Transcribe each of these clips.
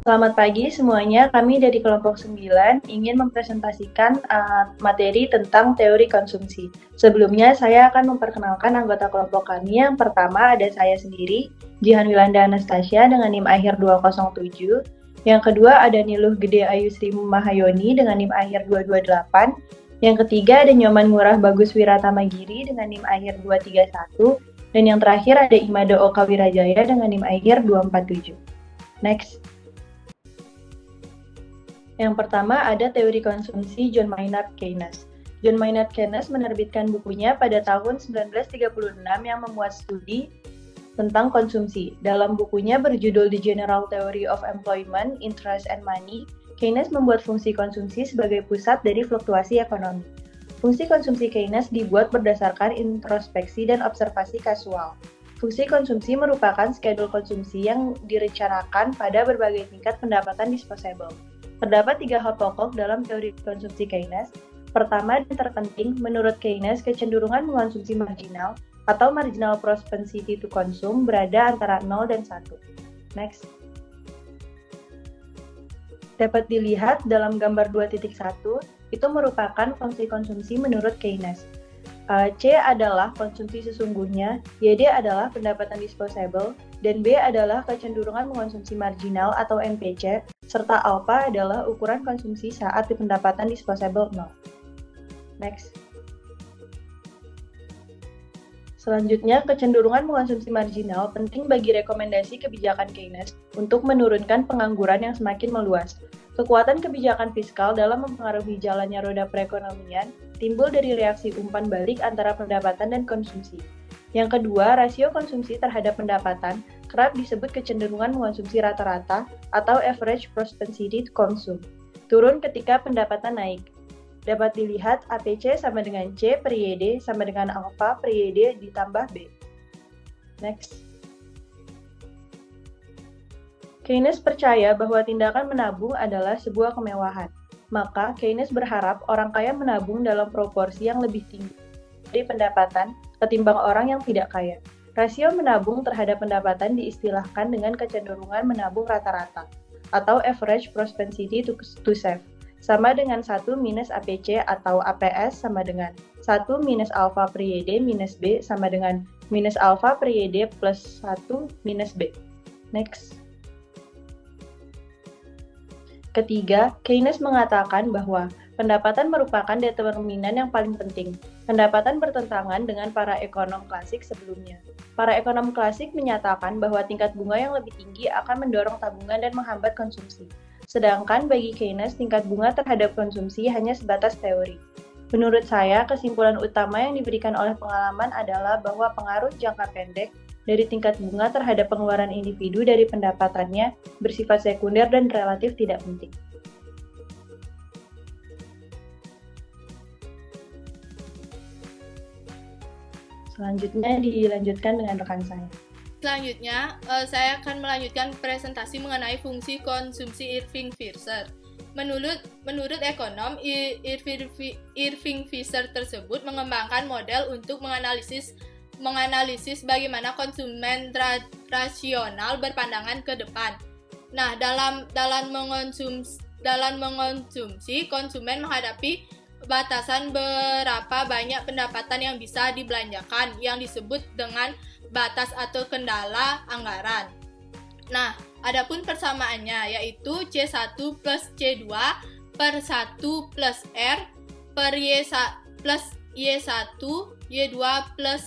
Selamat pagi semuanya, kami dari kelompok 9 ingin mempresentasikan materi tentang teori konsumsi. Sebelumnya, saya akan memperkenalkan anggota kelompok kami. Yang pertama ada saya sendiri, Jihan Wilanda Anastasia dengan NIM akhir 207. Yang kedua ada Niluh Gede Ayu Sri Mahayoni dengan NIM akhir 228. Yang ketiga ada Nyoman Ngurah Bagus Wiratamagiri dengan NIM akhir 231. Dan yang terakhir ada Imada Oka Wirajaya dengan NIM akhir 247. Next. Yang pertama ada teori konsumsi John Maynard Keynes. John Maynard Keynes menerbitkan bukunya pada tahun 1936 yang memuat studi tentang konsumsi. Dalam bukunya berjudul The General Theory of Employment, Interest and Money, Keynes membuat fungsi konsumsi sebagai pusat dari fluktuasi ekonomi. Fungsi konsumsi Keynes dibuat berdasarkan introspeksi dan observasi kasual. Fungsi konsumsi merupakan skedul konsumsi yang direncanakan pada berbagai tingkat pendapatan disposable. Terdapat 3 hal pokok dalam teori konsumsi Keynes. Pertama dan terpenting, menurut Keynes, kecenderungan mengonsumsi marginal atau marginal propensity to consume berada antara 0 dan 1. Next. Dapat dilihat dalam gambar 2.1, itu merupakan fungsi konsumsi menurut Keynes. C adalah konsumsi sesungguhnya, YD adalah pendapatan disposable, dan B adalah kecenderungan mengonsumsi marginal atau MPC, serta alpha adalah ukuran konsumsi saat pendapatan disposable 0. Next. Selanjutnya, kecenderungan mengonsumsi marginal penting bagi rekomendasi kebijakan Keynes untuk menurunkan pengangguran yang semakin meluas. Kekuatan kebijakan fiskal dalam mempengaruhi jalannya roda perekonomian timbul dari reaksi umpan balik antara pendapatan dan konsumsi. Yang kedua, rasio konsumsi terhadap pendapatan kerap disebut kecenderungan mengonsumsi rata-rata atau average propensity to consume. Turun ketika pendapatan naik. Dapat dilihat APC sama dengan C per YD sama dengan alpha per YD ditambah B. Next. Keynes percaya bahwa tindakan menabung adalah sebuah kemewahan. Maka, Keynes berharap orang kaya menabung dalam proporsi yang lebih tinggi dari pendapatan ketimbang orang yang tidak kaya. Rasio menabung terhadap pendapatan diistilahkan dengan kecenderungan menabung rata-rata, atau average propensity to save, sama dengan 1 minus APC atau APS sama dengan 1 minus alpha per YD minus B sama dengan minus alpha per YD plus 1 minus B. Next. Ketiga, Keynes mengatakan bahwa pendapatan merupakan determinan yang paling penting. Pendapatan bertentangan dengan para ekonom klasik sebelumnya. Para ekonom klasik menyatakan bahwa tingkat bunga yang lebih tinggi akan mendorong tabungan dan menghambat konsumsi. Sedangkan bagi Keynes, tingkat bunga terhadap konsumsi hanya sebatas teori. Menurut saya, kesimpulan utama yang diberikan oleh pengalaman adalah bahwa pengaruh jangka pendek dari tingkat bunga terhadap pengeluaran individu dari pendapatannya bersifat sekunder dan relatif tidak penting. Selanjutnya dilanjutkan dengan rekan saya. Selanjutnya, saya akan melanjutkan presentasi mengenai fungsi konsumsi Irving Fisher. Menurut ekonom, Irving Fisher tersebut mengembangkan model untuk menganalisis bagaimana konsumen rasional berpandangan ke depan. Nah, dalam mengonsumsi, konsumen menghadapi batasan berapa banyak pendapatan yang bisa dibelanjakan, yang disebut dengan batas atau kendala anggaran. Nah, adapun persamaannya yaitu C1 plus C2 per 1 plus R per Y1 Y2 plus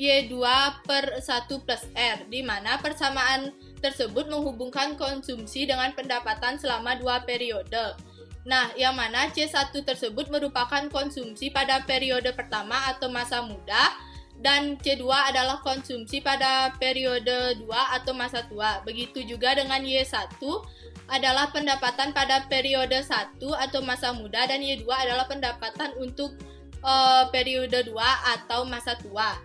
Y2 per 1 plus R, di mana persamaan tersebut menghubungkan konsumsi dengan pendapatan selama 2 periode. Nah, yang mana C1 tersebut merupakan konsumsi pada periode pertama atau masa muda, dan C2 adalah konsumsi pada periode 2 atau masa tua. Begitu juga dengan Y1 adalah pendapatan pada periode 1 atau masa muda, dan Y2 adalah pendapatan untuk periode 2 atau masa tua.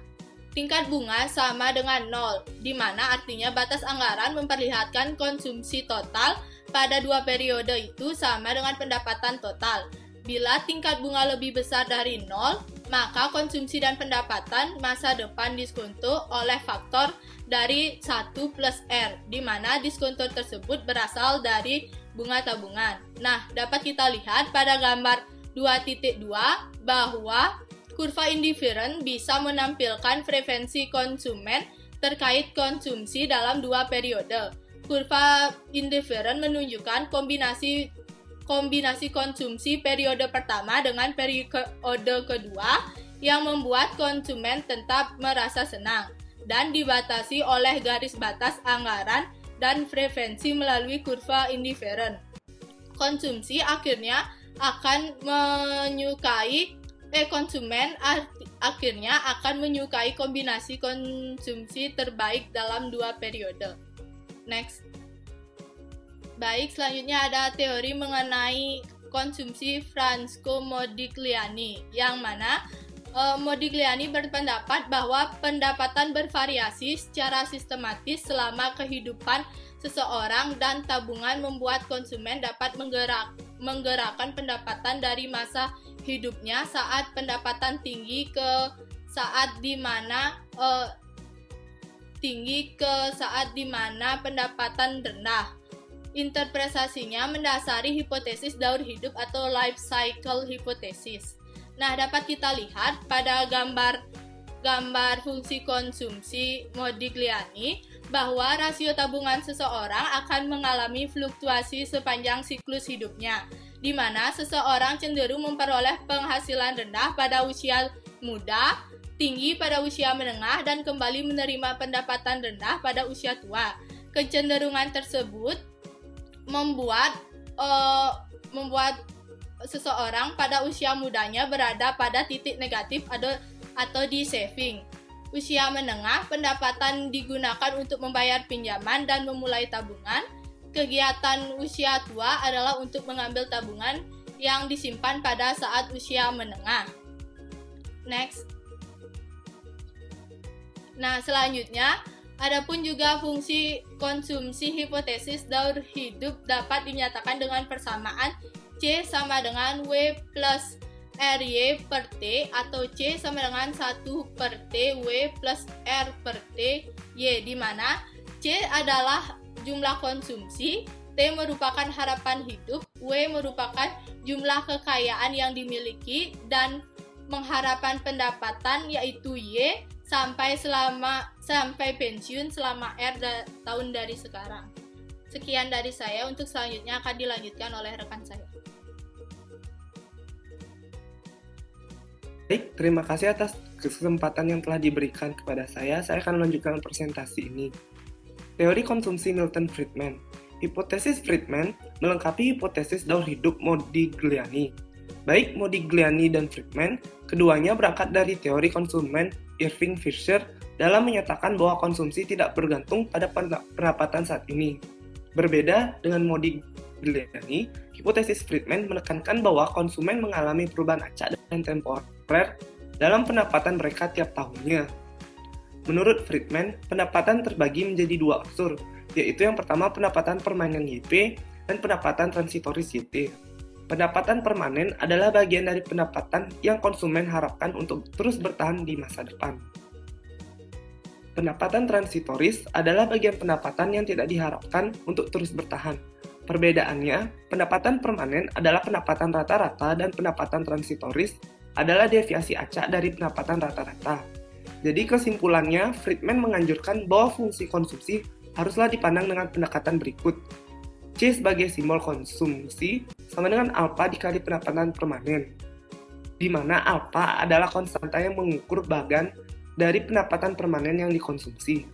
Tingkat bunga sama dengan 0, di mana artinya batas anggaran memperlihatkan konsumsi total pada 2 periode itu sama dengan pendapatan total. Bila tingkat bunga lebih besar dari 0, maka konsumsi dan pendapatan masa depan diskonto oleh faktor dari 1 plus R, di mana diskonto tersebut berasal dari bunga tabungan. Nah, dapat kita lihat pada gambar 2.2 bahwa kurva indifferent bisa menampilkan preferensi konsumen terkait konsumsi dalam dua periode. Kurva indifferent menunjukkan kombinasi konsumsi periode pertama dengan periode kedua yang membuat konsumen tetap merasa senang dan dibatasi oleh garis batas anggaran dan preferensi melalui kurva indifferent. Konsumsi akhirnya akan menyukai konsumen akhirnya akan menyukai kombinasi konsumsi terbaik dalam dua periode. Next. Baik, selanjutnya ada teori mengenai konsumsi Franco Modigliani, yang mana Modigliani berpendapat bahwa pendapatan bervariasi secara sistematis selama kehidupan seseorang dan tabungan membuat konsumen dapat menggerakkan pendapatan dari masa hidupnya saat pendapatan tinggi ke saat di mana pendapatan rendah. Interpretasinya mendasari hipotesis daur hidup atau life cycle hypothesis. Nah, dapat kita lihat pada gambar fungsi konsumsi Modigliani bahwa rasio tabungan seseorang akan mengalami fluktuasi sepanjang siklus hidupnya, di mana seseorang cenderung memperoleh penghasilan rendah pada usia muda, tinggi pada usia menengah, dan kembali menerima pendapatan rendah pada usia tua. Kecenderungan tersebut membuat seseorang pada usia mudanya berada pada titik negatif atau di saving. Usia menengah, pendapatan digunakan untuk membayar pinjaman dan memulai tabungan. Kegiatan usia tua adalah untuk mengambil tabungan yang disimpan pada saat usia menengah. Next. Nah, selanjutnya, adapun juga fungsi konsumsi hipotesis daur hidup dapat dinyatakan dengan persamaan C sama dengan W plus RY per T atau C sama dengan 1 per T W plus R per T Y, di mana C adalah jumlah konsumsi, T merupakan harapan hidup, W merupakan jumlah kekayaan yang dimiliki, dan mengharapkan pendapatan yaitu Y sampai pensiun selama R tahun dari sekarang. Sekian dari saya, untuk selanjutnya akan dilanjutkan oleh rekan saya. Baik, terima kasih atas kesempatan yang telah diberikan kepada saya. Saya akan melanjutkan presentasi ini. Teori konsumsi Milton Friedman. Hipotesis Friedman melengkapi hipotesis daur hidup Modigliani. Baik Modigliani dan Friedman, keduanya berangkat dari teori konsumen Irving Fisher dalam menyatakan bahwa konsumsi tidak bergantung pada pendapatan saat ini. Berbeda dengan Modigliani, hipotesis Friedman menekankan bahwa konsumen mengalami perubahan acak dan temporer dalam pendapatan mereka tiap tahunnya. Menurut Friedman, pendapatan terbagi menjadi dua unsur, yaitu yang pertama pendapatan permanen YP dan pendapatan transitoris YT. Pendapatan permanen adalah bagian dari pendapatan yang konsumen harapkan untuk terus bertahan di masa depan. Pendapatan transitoris adalah bagian pendapatan yang tidak diharapkan untuk terus bertahan. Perbedaannya, pendapatan permanen adalah pendapatan rata-rata dan pendapatan transitoris adalah deviasi acak dari pendapatan rata-rata. Jadi kesimpulannya, Friedman menganjurkan bahwa fungsi konsumsi haruslah dipandang dengan pendekatan berikut. C sebagai simbol konsumsi sama dengan alfa dikali pendapatan permanen, di mana alfa adalah konstanta yang mengukur bagan dari pendapatan permanen yang dikonsumsi.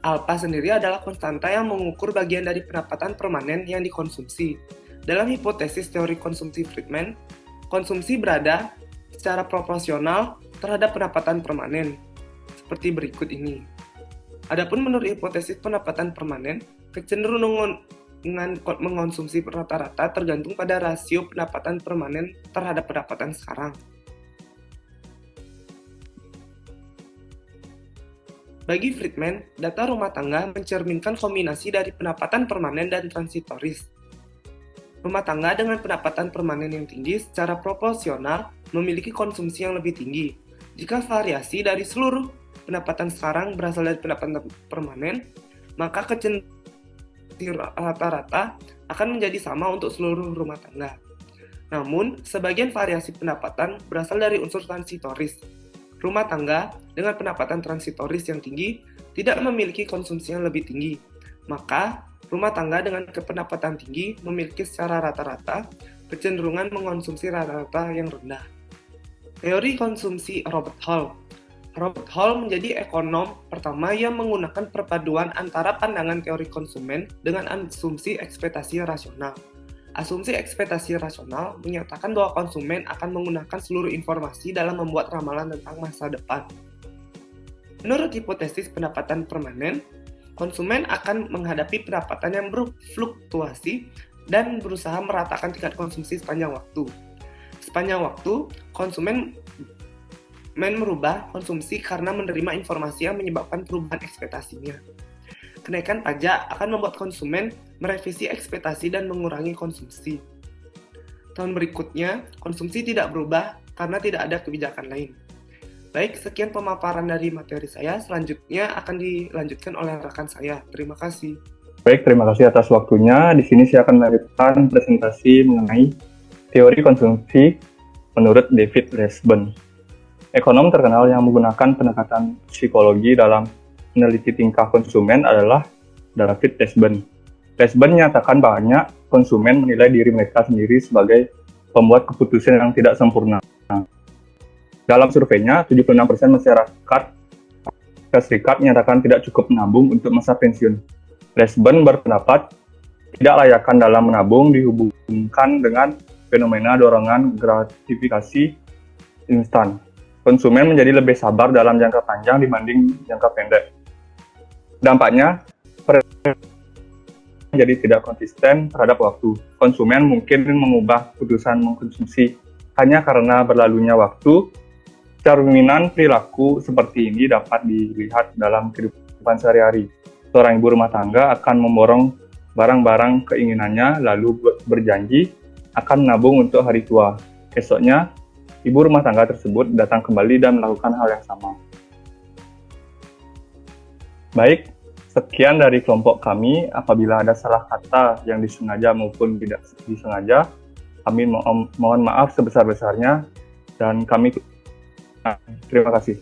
Alfa sendiri adalah konstanta yang mengukur bagian dari pendapatan permanen yang dikonsumsi. Dalam hipotesis teori konsumsi Friedman, konsumsi berada secara proporsional terhadap pendapatan permanen, seperti berikut ini. Adapun menurut hipotesis pendapatan permanen, kecenderungan mengonsumsi rata-rata tergantung pada rasio pendapatan permanen terhadap pendapatan sekarang. Bagi Friedman, data rumah tangga mencerminkan kombinasi dari pendapatan permanen dan transitoris. Rumah tangga dengan pendapatan permanen yang tinggi secara proporsional memiliki konsumsi yang lebih tinggi. Jika variasi dari seluruh pendapatan sekarang berasal dari pendapatan permanen, maka kecenderungan rata-rata akan menjadi sama untuk seluruh rumah tangga. Namun, sebagian variasi pendapatan berasal dari unsur transitoris. Rumah tangga dengan pendapatan transitoris yang tinggi tidak memiliki konsumsi yang lebih tinggi. Maka, rumah tangga dengan pendapatan tinggi memiliki secara rata-rata kecenderungan mengonsumsi rata-rata yang rendah. Teori konsumsi Robert Hall. Robert Hall menjadi ekonom pertama yang menggunakan perpaduan antara pandangan teori konsumen dengan asumsi ekspektasi rasional. Asumsi ekspektasi rasional menyatakan bahwa konsumen akan menggunakan seluruh informasi dalam membuat ramalan tentang masa depan. Menurut hipotesis pendapatan permanen, konsumen akan menghadapi pendapatan yang berfluktuasi dan berusaha meratakan tingkat konsumsi sepanjang waktu. Sepanjang waktu, konsumen merubah konsumsi karena menerima informasi yang menyebabkan perubahan ekspektasinya. Kenaikan pajak akan membuat konsumen merevisi ekspektasi dan mengurangi konsumsi. Tahun berikutnya, konsumsi tidak berubah karena tidak ada kebijakan lain. Baik, sekian pemaparan dari materi saya. Selanjutnya akan dilanjutkan oleh rekan saya. Terima kasih. Baik, terima kasih atas waktunya. Di sini saya akan melanjutkan presentasi mengenai teori konsumsi menurut David Lesben. Ekonom terkenal yang menggunakan pendekatan psikologi dalam meneliti tingkah konsumen adalah David Lesben. Lesben menyatakan banyak konsumen menilai diri mereka sendiri sebagai pembuat keputusan yang tidak sempurna. Dalam surveinya, 76% masyarakat Amerika Serikat menyatakan tidak cukup menabung untuk masa pensiun. Lesben berpendapat tidak layakan dalam menabung dihubungkan dengan fenomena dorongan gratifikasi instan. Konsumen menjadi lebih sabar dalam jangka panjang dibanding jangka pendek. Dampaknya, menjadi tidak konsisten terhadap waktu. Konsumen mungkin mengubah keputusan mengkonsumsi hanya karena berlalunya waktu. Cerminan perilaku seperti ini dapat dilihat dalam kehidupan sehari-hari. Seorang ibu rumah tangga akan memborong barang-barang keinginannya lalu berjanji akan menabung untuk hari tua. Esoknya, ibu rumah tangga tersebut datang kembali dan melakukan hal yang sama. Baik, sekian dari kelompok kami. Apabila ada salah kata yang disengaja maupun tidak disengaja, kami mohon maaf sebesar-besarnya dan kami terima kasih.